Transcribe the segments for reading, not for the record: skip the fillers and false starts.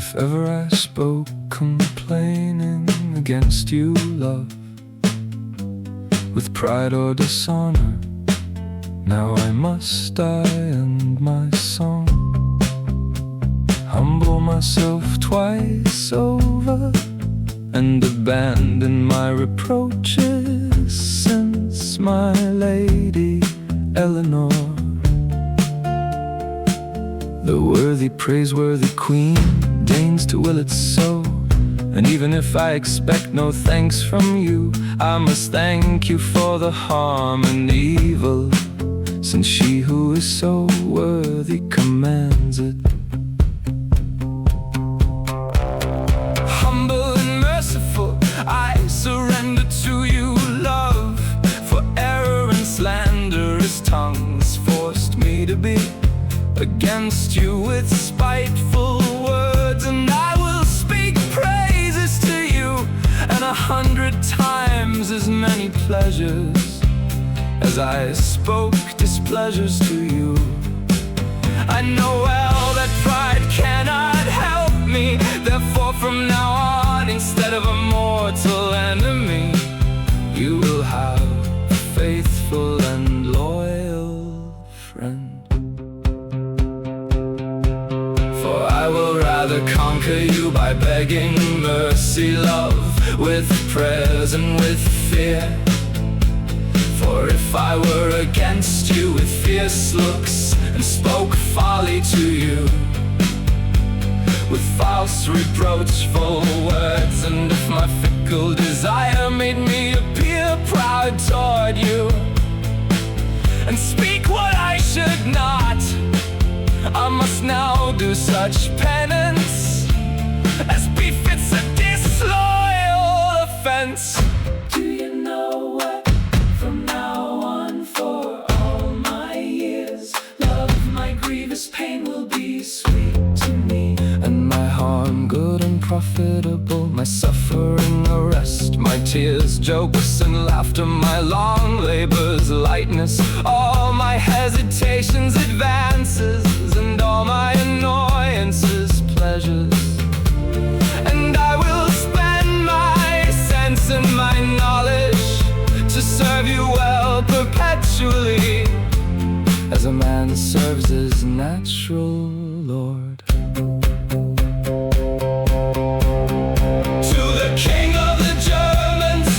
If ever I spoke complaining against you, love, with pride or dishonor, now I must die and my song. Humble myself twice over and abandon my reproaches, since my lady Eleanor, the worthy, praiseworthy queen, deigns to will it so. And even if I expect no thanks from you, I must thank you for the harm and evil, since she who is so worthy commands it. Humble and merciful, I surrender to you, love, for error and slanderous tongues forced me to be against you with spiteful words. And I will speak praises to you, and 100 times as many pleasures as I spoke displeasures to you. I know well that pride cannot help me, therefore from now on, instead of a mortal enemy, you will have a faithful and loyal friend. For I will rather conquer you by begging mercy, love, with prayers and with fear. For if I were against you with fierce looks and spoke folly to you with false reproachful words, and if my fickle desire made me appear proud toward you and speak what I should not, I must now do such penance as befits a disloyal offense. Do you know what? From now on, for all my years, love, my grievous pain will be sweet to me, and my harm good and profitable, my suffering a rest, my tears jokes and laughter, my long labors lightness, all my hesitations advances, and all my annoyances pleasures. And I will spend my sense and my knowledge to serve you well perpetually, as a man serves his natural lord. To the king of the Germans,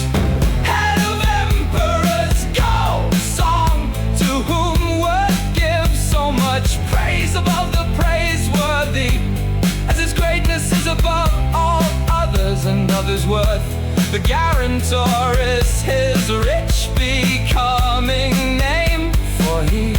head of emperors, go song, to whom word gives so much praise above the praiseworthy, as his greatness is above all others and others' worth. The guarantor is his rich becoming name, for he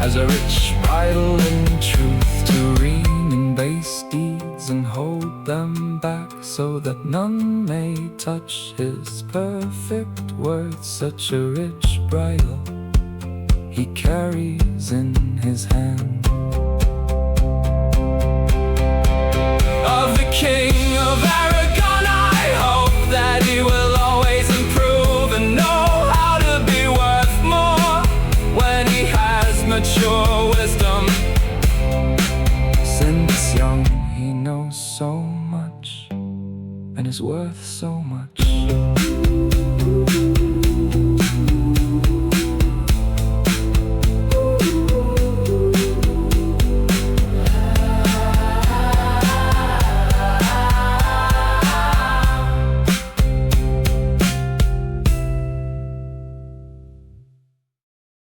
has a rich bridle in truth to rein in base deeds and hold them back, so that none may touch his perfect words. Such a rich bridle he carries in his hand. Of the king of Aragon, I hope that he will always improve and know how to be worth more when he has mature wisdom. Since young he knows so much and is worth so much.